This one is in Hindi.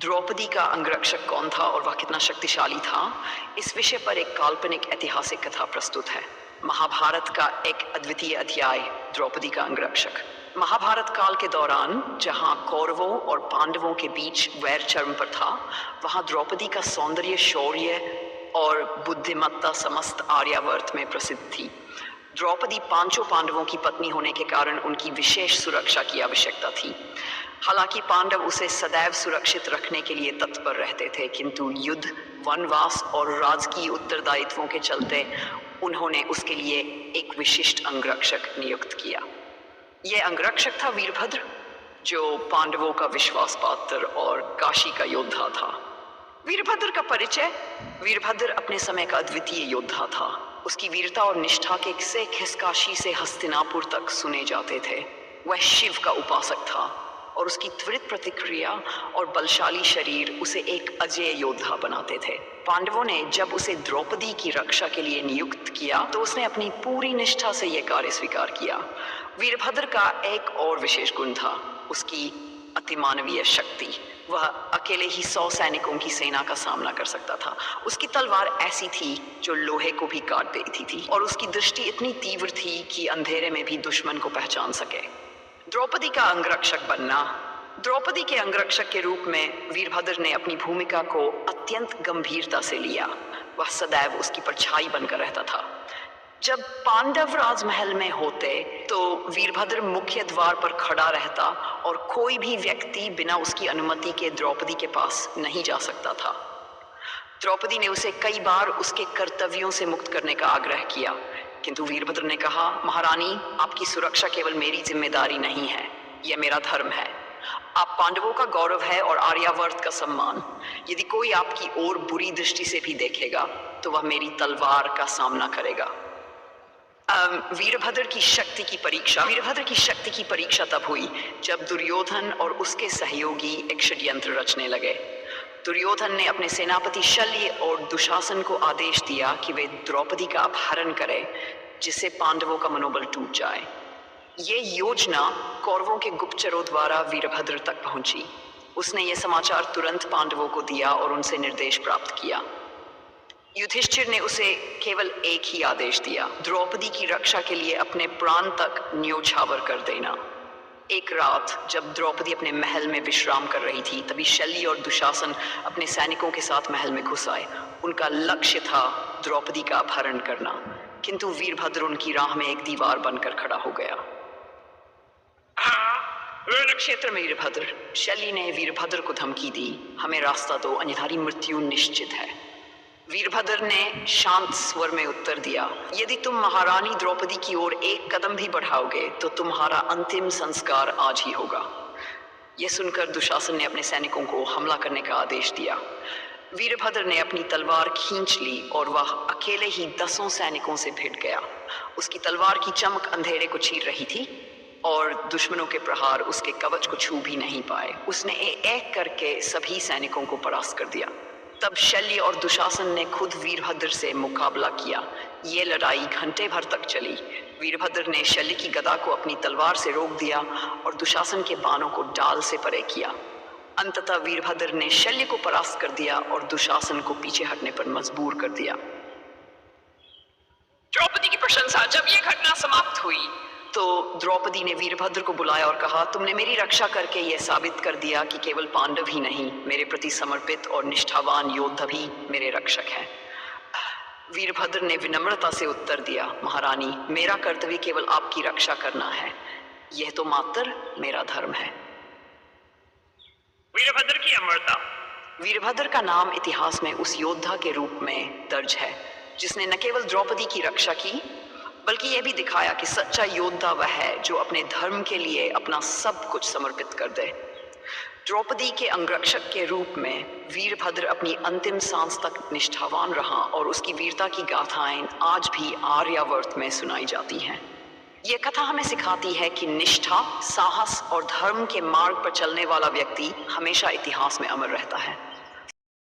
द्रौपदी का अंगरक्षक कौन था और वह कितना शक्तिशाली था, इस विषय पर एक काल्पनिक ऐतिहासिक कथा प्रस्तुत है। महाभारत का एक अद्वितीय अध्याय, द्रौपदी का अंगरक्षक। महाभारत काल के दौरान जहां कौरवों और पांडवों के बीच वैर चरम पर था, वहां द्रौपदी का सौंदर्य, शौर्य और बुद्धिमत्ता समस्त आर्यावर्त में प्रसिद्ध थी। द्रौपदी पांचों पांडवों की पत्नी होने के कारण उनकी विशेष सुरक्षा की आवश्यकता थी। हालांकि पांडव उसे सदैव सुरक्षित रखने के लिए तत्पर रहते थे, किंतु युद्ध, वनवास और राजकीय उत्तरदायित्वों के चलते उन्होंने उसके लिए एक विशिष्ट अंगरक्षक नियुक्त किया। यह अंगरक्षक था वीरभद्र, जो पांडवों का विश्वास पात्र और काशी का योद्धा था। वीरभद्र का परिचय। वीरभद्र अपने समय का अद्वितीय योद्धा था। उसकी वीरता और निष्ठा के किस्से काशी से हस्तिनापुर तक सुने जाते थे। वह शिव का उपासक था और उसकी त्वरित प्रतिक्रिया और बलशाली शरीर उसे एक अजेय योद्धा बनाते थे। पांडवों ने जब उसे द्रौपदी की रक्षा के लिए नियुक्त किया तो उसने अपनी पूरी निष्ठा से यह कार्य स्वीकार किया। वीरभद्र का एक और विशेष गुण था, उसकी अतिमानवीय शक्ति। वह अकेले ही 100 सैनिकों की सेना का सामना कर सकता था। उसकी तलवार ऐसी थी जो लोहे को भी काट देती थी और उसकी दृष्टि इतनी तीव्र थी कि अंधेरे में भी दुश्मन को पहचान सके। द्रौपदी का अंगरक्षक बनना। द्रौपदी के अंगरक्षक के रूप में वीरभद्र ने अपनी भूमिका को अत्यंत गंभीरता से लिया। वह सदैव उसकी परछाई बनकर रहता था। जब पांडव राजमहल में होते तो वीरभद्र मुख्य द्वार पर खड़ा रहता और कोई भी व्यक्ति बिना उसकी अनुमति के द्रौपदी के पास नहीं जा सकता था। द्रौपदी ने उसे कई बार उसके कर्तव्यों से मुक्त करने का आग्रह किया, किंतु वीरभद्र ने कहा, महारानी, आपकी सुरक्षा केवल मेरी जिम्मेदारी नहीं है, यह मेरा धर्म है। आप पांडवों का गौरव है और आर्यावर्त का सम्मान। यदि कोई आपकी ओर बुरी दृष्टि से भी देखेगा तो वह मेरी तलवार का सामना करेगा। वीरभद्र की शक्ति की परीक्षा तब हुई जब दुर्योधन और उसके सहयोगी एक षड्यंत्र रचने लगे। दुर्योधन ने अपने सेनापति शल्य और दुशासन को आदेश दिया कि वे द्रौपदी का अपहरण करें, जिससे पांडवों का मनोबल टूट जाए। ये योजना कौरवों के गुप्तचरों द्वारा वीरभद्र तक पहुंची। उसने ये समाचार तुरंत पांडवों को दिया और उनसे निर्देश प्राप्त किया। युधिष्ठिर ने उसे केवल एक ही आदेश दिया, द्रौपदी की रक्षा के लिए अपने प्राण तक न्योछावर कर देना। एक रात जब द्रौपदी अपने महल में विश्राम कर रही थी, तभी शल्य और दुशासन अपने सैनिकों के साथ महल में घुस आए। उनका लक्ष्य था द्रौपदी का अपहरण करना, किंतु वीरभद्र उनकी राह में एक दीवार बनकर खड़ा हो गया। रण क्षेत्र में वीरभद्र। शल्य ने वीरभद्र को धमकी दी, हमें रास्ता दो, अन्यथा मृत्यु निश्चित है। वीरभद्र ने शांत स्वर में उत्तर दिया, यदि तुम महारानी द्रौपदी की ओर एक कदम भी बढ़ाओगे तो तुम्हारा अंतिम संस्कार आज ही होगा। यह सुनकर दुशासन ने अपने सैनिकों को हमला करने का आदेश दिया। वीरभद्र ने अपनी तलवार खींच ली और वह अकेले ही 10 सैनिकों से भिड़ गया। उसकी तलवार की चमक अंधेरे को चीर रही थी और दुश्मनों के प्रहार उसके कवच को छू भी नहीं पाए। उसने एक करके सभी सैनिकों को परास्त कर दिया। तब शल्य और दुशासन ने खुद वीरभद्र से मुकाबला किया। ये लड़ाई घंटे भर तक चली। वीरभद्र ने शल्य की गदा को अपनी तलवार से रोक दिया और दुशासन के बाणों को डाल से परे किया। अंततः वीरभद्र ने शल्य को परास्त कर दिया और दुशासन को पीछे हटने पर मजबूर कर दिया। द्रौपदी की प्रशंसा। जब यह घटना समाप्त हुई तो द्रौपदी ने वीरभद्र को बुलाया और कहा, तुमने मेरी रक्षा करके यह साबित कर दिया कि केवल पांडव ही नहीं, मेरे प्रति समर्पित और निष्ठावान योद्धा भी मेरे रक्षक हैं। वीरभद्र ने विनम्रता से उत्तर दिया, महारानी, मेरा कर्तव्य केवल आपकी रक्षा करना है, यह तो मात्र मेरा धर्म है। वीरभद्र की अमरता। वीरभद्र का नाम इतिहास में उस योद्धा के रूप में दर्ज है जिसने न केवल द्रौपदी की रक्षा की, बल्कि यह भी दिखाया कि सच्चा योद्धा वह है जो अपने धर्म के लिए अपना सब कुछ समर्पित कर दे। द्रौपदी के अंगरक्षक के रूप में वीरभद्र अपनी अंतिम सांस तक निष्ठावान रहा और उसकी वीरता की गाथाएं आज भी आर्यावर्त में सुनाई जाती हैं। यह कथा हमें सिखाती है कि निष्ठा, साहस और धर्म के मार्ग पर चलने वाला व्यक्ति हमेशा इतिहास में अमर रहता है।